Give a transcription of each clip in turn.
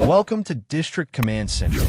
Welcome to District Command Central,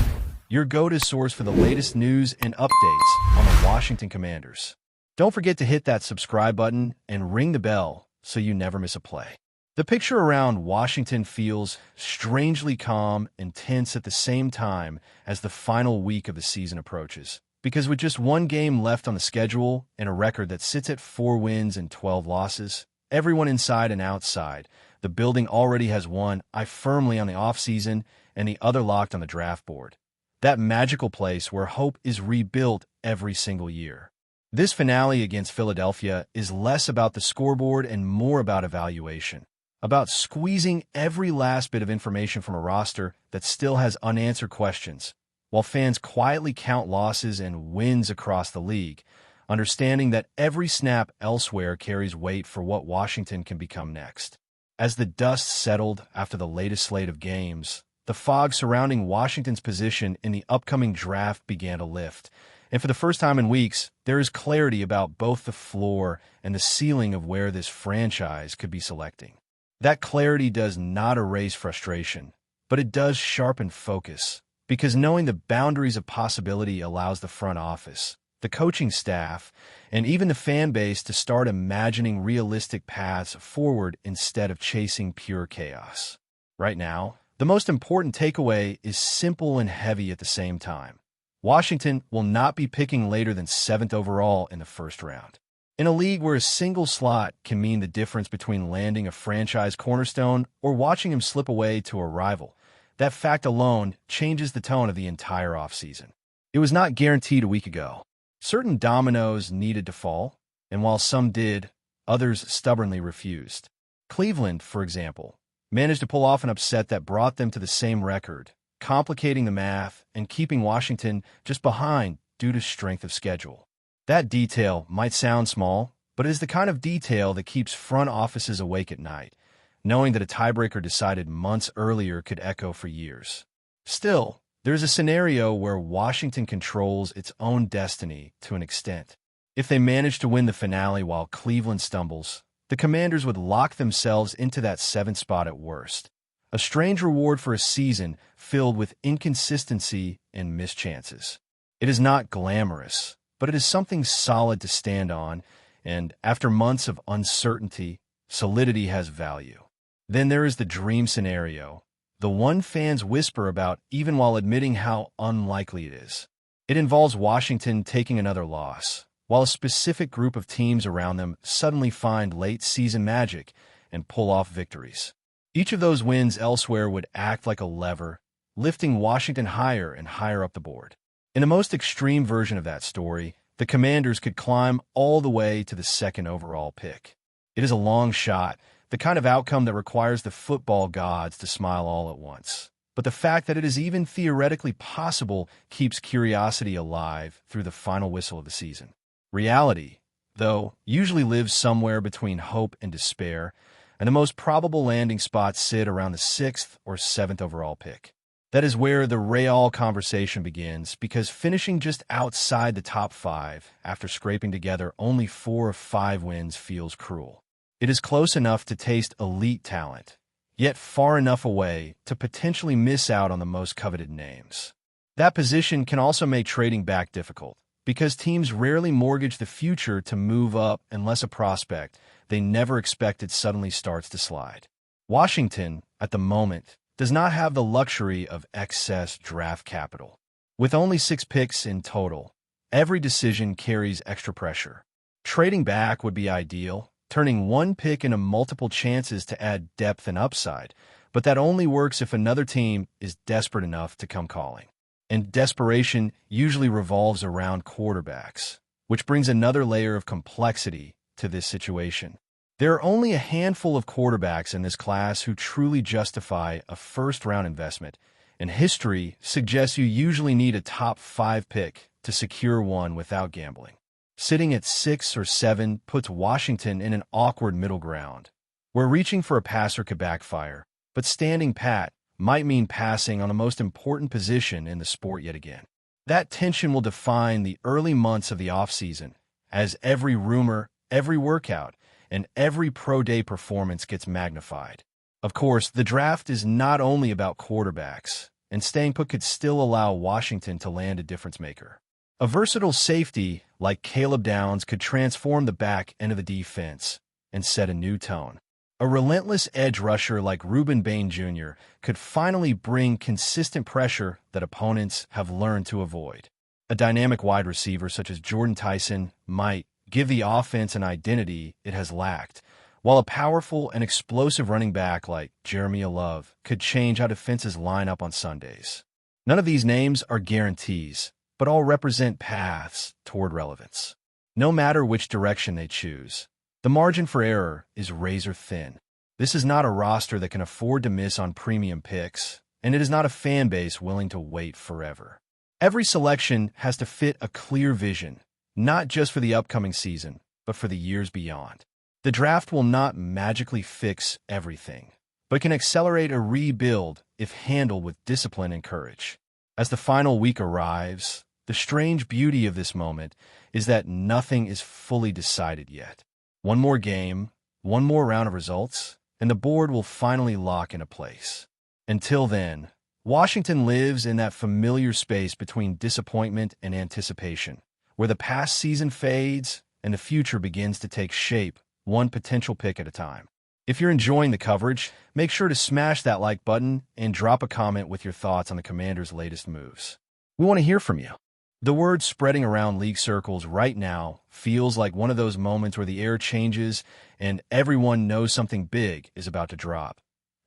your go-to source for the latest news and updates on the Washington Commanders. Don't forget to hit that subscribe button and ring the bell so you never miss a play. The picture around Washington feels strangely calm and tense at the same time as the final week of the season approaches. Because with just one game left on the schedule and a record that sits at 4 wins and 12 losses, everyone inside and outside the building already has one eye firmly on the offseason and the other locked on the draft board. That magical place where hope is rebuilt every single year. This finale against Philadelphia is less about the scoreboard and more about evaluation, about squeezing every last bit of information from a roster that still has unanswered questions, while fans quietly count losses and wins across the league, understanding that every snap elsewhere carries weight for what Washington can become next. As the dust settled after the latest slate of games, the fog surrounding Washington's position in the upcoming draft began to lift, and for the first time in weeks, there is clarity about both the floor and the ceiling of where this franchise could be selecting. That clarity does not erase frustration, but it does sharpen focus, because knowing the boundaries of possibility allows the front office, the coaching staff, and even the fan base to start imagining realistic paths forward instead of chasing pure chaos. Right now, the most important takeaway is simple and heavy at the same time. Washington will not be picking later than 7th overall in the first round. In a league where a single slot can mean the difference between landing a franchise cornerstone or watching him slip away to a rival, that fact alone changes the tone of the entire offseason. It was not guaranteed a week ago. Certain dominoes needed to fall, and while some did, others stubbornly refused. Cleveland, for example, managed to pull off an upset that brought them to the same record, complicating the math and keeping Washington just behind due to strength of schedule. That detail might sound small, but it is the kind of detail that keeps front offices awake at night, knowing that a tiebreaker decided months earlier could echo for years. Still, there's a scenario where Washington controls its own destiny to an extent. If they manage to win the finale while Cleveland stumbles, the Commanders would lock themselves into that 7th spot at worst. A strange reward for a season filled with inconsistency and missed chances. It is not glamorous, but it is something solid to stand on, and after months of uncertainty, solidity has value. Then there is the dream scenario, the one fans whisper about even while admitting how unlikely it is. It involves Washington taking another loss, while a specific group of teams around them suddenly find late-season magic and pull off victories. Each of those wins elsewhere would act like a lever, lifting Washington higher and higher up the board. In the most extreme version of that story, the Commanders could climb all the way to the 2nd overall pick. It is a long shot, the kind of outcome that requires the football gods to smile all at once. But the fact that it is even theoretically possible keeps curiosity alive through the final whistle of the season. Reality, though, usually lives somewhere between hope and despair, and the most probable landing spots sit around the 6th or 7th overall pick. That is where the Real conversation begins, because finishing just outside the top 5 after scraping together only 4 of 5 wins feels cruel. It is close enough to taste elite talent, yet far enough away to potentially miss out on the most coveted names. That position can also make trading back difficult, because teams rarely mortgage the future to move up unless a prospect they never expected suddenly starts to slide. Washington, at the moment, does not have the luxury of excess draft capital. With only 6 picks in total, every decision carries extra pressure. Trading back would be ideal, turning one pick into multiple chances to add depth and upside, but that only works if another team is desperate enough to come calling. And desperation usually revolves around quarterbacks, which brings another layer of complexity to this situation. There are only a handful of quarterbacks in this class who truly justify a first-round investment, and history suggests you usually need a top 5 pick to secure one without gambling. Sitting at 6 or 7 puts Washington in an awkward middle ground, where reaching for a passer could backfire, but standing pat might mean passing on the most important position in the sport yet again. That tension will define the early months of the offseason, as every rumor, every workout, and every pro day performance gets magnified. Of course, the draft is not only about quarterbacks, and staying put could still allow Washington to land a difference maker. A versatile safety like Caleb Downs could transform the back end of the defense and set a new tone. A relentless edge rusher like Reuben Bain Jr. could finally bring consistent pressure that opponents have learned to avoid. A dynamic wide receiver such as Jordan Tyson might give the offense an identity it has lacked, while a powerful and explosive running back like Jeremiah Love could change how defenses line up on Sundays. None of these names are guarantees, but all represent paths toward relevance. No matter which direction they choose, the margin for error is razor thin. This is not a roster that can afford to miss on premium picks, and it is not a fan base willing to wait forever. Every selection has to fit a clear vision, not just for the upcoming season, but for the years beyond. The draft will not magically fix everything, but can accelerate a rebuild if handled with discipline and courage. As the final week arrives, the strange beauty of this moment is that nothing is fully decided yet. One more game, one more round of results, and the board will finally lock into place. Until then, Washington lives in that familiar space between disappointment and anticipation, where the past season fades and the future begins to take shape, one potential pick at a time. If you're enjoying the coverage, make sure to smash that like button and drop a comment with your thoughts on the Commanders' latest moves. We want to hear from you. The word spreading around league circles right now feels like one of those moments where the air changes and everyone knows something big is about to drop.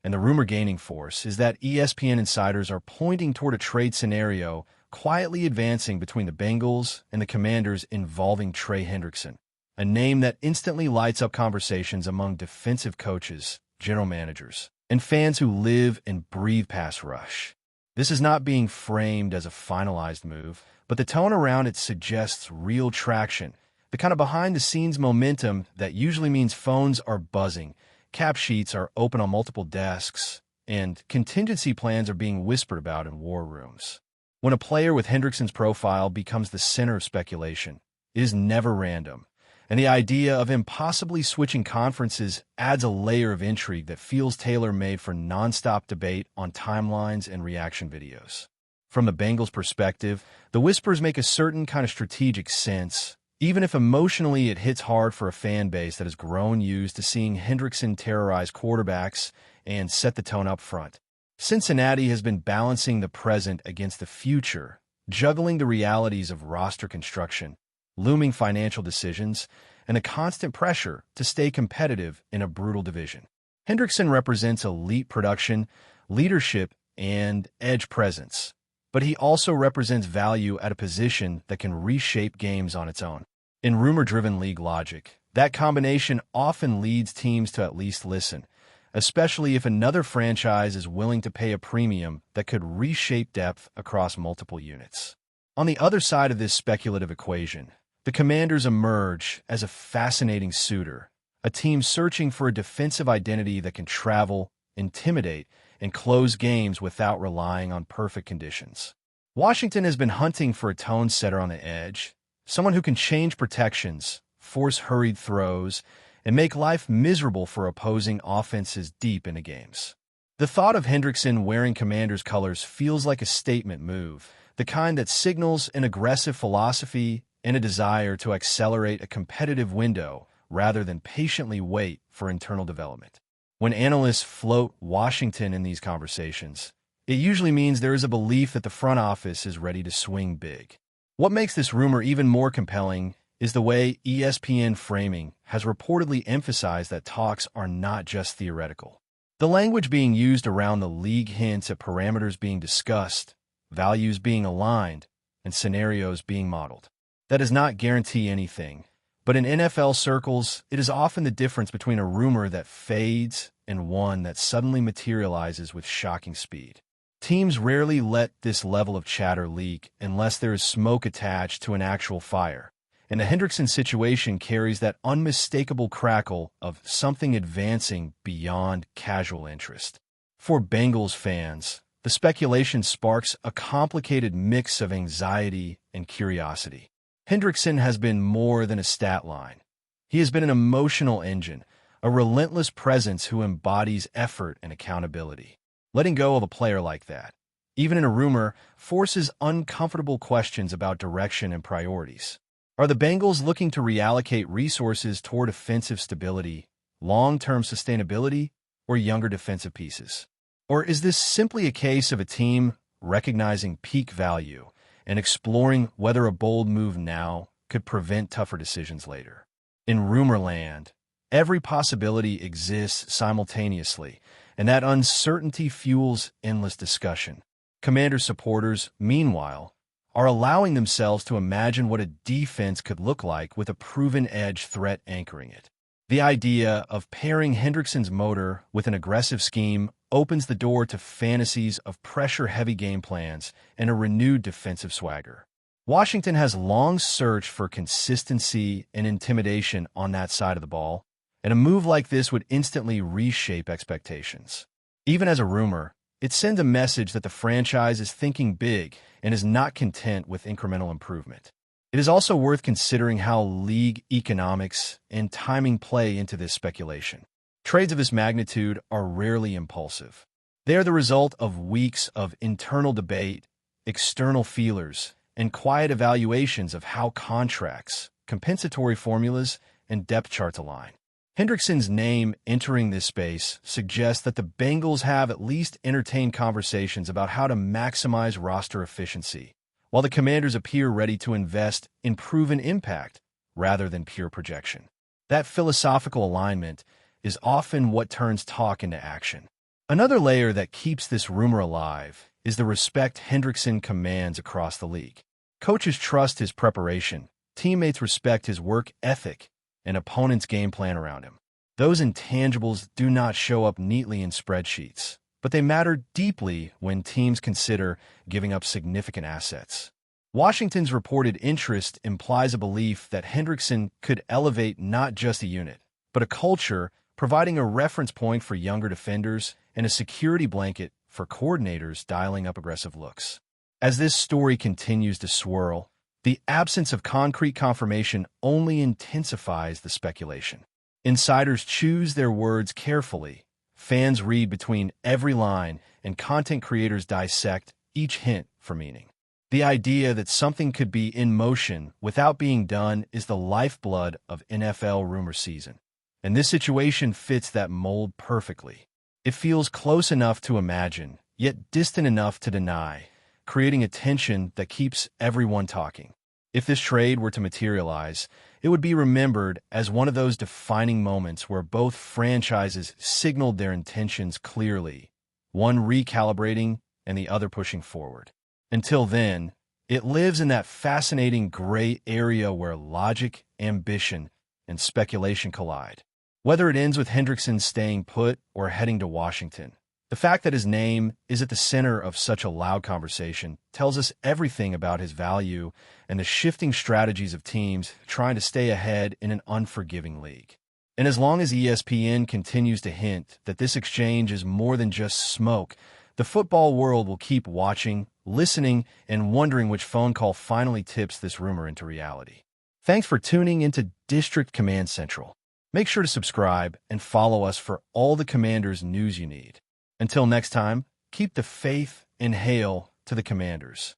And the rumor gaining force is that ESPN insiders are pointing toward a trade scenario quietly advancing between the Bengals and the Commanders involving Trey Hendrickson, a name that instantly lights up conversations among defensive coaches, general managers, and fans who live and breathe pass rush. This is not being framed as a finalized move, but the tone around it suggests real traction, the kind of behind-the-scenes momentum that usually means phones are buzzing, cap sheets are open on multiple desks, and contingency plans are being whispered about in war rooms. When a player with Hendrickson's profile becomes the center of speculation, it is never random, and the idea of him possibly switching conferences adds a layer of intrigue that feels tailor-made for nonstop debate on timelines and reaction videos. From the Bengals' perspective, the whispers make a certain kind of strategic sense, even if emotionally it hits hard for a fan base that has grown used to seeing Hendrickson terrorize quarterbacks and set the tone up front. Cincinnati has been balancing the present against the future, juggling the realities of roster construction, looming financial decisions, and a constant pressure to stay competitive in a brutal division. Hendrickson represents elite production, leadership, and edge presence, but he also represents value at a position that can reshape games on its own. In rumor-driven league logic, that combination often leads teams to at least listen, especially if another franchise is willing to pay a premium that could reshape depth across multiple units. On the other side of this speculative equation, the Commanders emerge as a fascinating suitor, a team searching for a defensive identity that can travel, intimidate, and close games without relying on perfect conditions. Washington has been hunting for a tone setter on the edge, someone who can change protections, force hurried throws, and make life miserable for opposing offenses deep into games. The thought of Hendrickson wearing Commanders colors feels like a statement move, the kind that signals an aggressive philosophy and a desire to accelerate a competitive window rather than patiently wait for internal development. When analysts float Washington in these conversations, it usually means there is a belief that the front office is ready to swing big. What makes this rumor even more compelling is the way ESPN framing has reportedly emphasized that talks are not just theoretical. The language being used around the league hints at parameters being discussed, values being aligned, and scenarios being modeled. That does not guarantee anything, but in NFL circles, it is often the difference between a rumor that fades and one that suddenly materializes with shocking speed. Teams rarely let this level of chatter leak unless there is smoke attached to an actual fire, and the Hendrickson situation carries that unmistakable crackle of something advancing beyond casual interest. For Bengals fans, the speculation sparks a complicated mix of anxiety and curiosity. Hendrickson has been more than a stat line. He has been an emotional engine, a relentless presence who embodies effort and accountability. Letting go of a player like that, even in a rumor, forces uncomfortable questions about direction and priorities. Are the Bengals looking to reallocate resources toward offensive stability, long-term sustainability, or younger defensive pieces? Or is this simply a case of a team recognizing peak value and exploring whether a bold move now could prevent tougher decisions later? In rumorland, every possibility exists simultaneously, and that uncertainty fuels endless discussion. Commanders supporters, meanwhile, are allowing themselves to imagine what a defense could look like with a proven edge threat anchoring it. The idea of pairing Hendrickson's motor with an aggressive scheme opens the door to fantasies of pressure-heavy game plans and a renewed defensive swagger. Washington has long searched for consistency and intimidation on that side of the ball, and a move like this would instantly reshape expectations. Even as a rumor, it sends a message that the franchise is thinking big and is not content with incremental improvement. It is also worth considering how league economics and timing play into this speculation. Trades of this magnitude are rarely impulsive. They are the result of weeks of internal debate, external feelers, and quiet evaluations of how contracts, compensatory formulas, and depth charts align. Hendrickson's name entering this space suggests that the Bengals have at least entertained conversations about how to maximize roster efficiency, while the Commanders appear ready to invest in proven impact rather than pure projection. That philosophical alignment is often what turns talk into action. Another layer that keeps this rumor alive is the respect Hendrickson commands across the league. Coaches trust his preparation, teammates respect his work ethic, and opponents game plan around him. Those intangibles do not show up neatly in spreadsheets, but they matter deeply when teams consider giving up significant assets. Washington's reported interest implies a belief that Hendrickson could elevate not just a unit, but a culture, providing a reference point for younger defenders and a security blanket for coordinators dialing up aggressive looks. As this story continues to swirl, the absence of concrete confirmation only intensifies the speculation. Insiders choose their words carefully, fans read between every line, and content creators dissect each hint for meaning. The idea that something could be in motion without being done is the lifeblood of NFL rumor season, and this situation fits that mold perfectly. It feels close enough to imagine, yet distant enough to deny, creating a tension that keeps everyone talking. If this trade were to materialize, it would be remembered as one of those defining moments where both franchises signaled their intentions clearly, one recalibrating and the other pushing forward. Until then, it lives in that fascinating gray area where logic, ambition, and speculation collide. Whether it ends with Hendrickson staying put or heading to Washington, the fact that his name is at the center of such a loud conversation tells us everything about his value and the shifting strategies of teams trying to stay ahead in an unforgiving league. And as long as ESPN continues to hint that this exchange is more than just smoke, the football world will keep watching, listening, and wondering which phone call finally tips this rumor into reality. Thanks for tuning into District Command Central. Make sure to subscribe and follow us for all the Commanders news you need. Until next time, keep the faith and hail to the Commanders.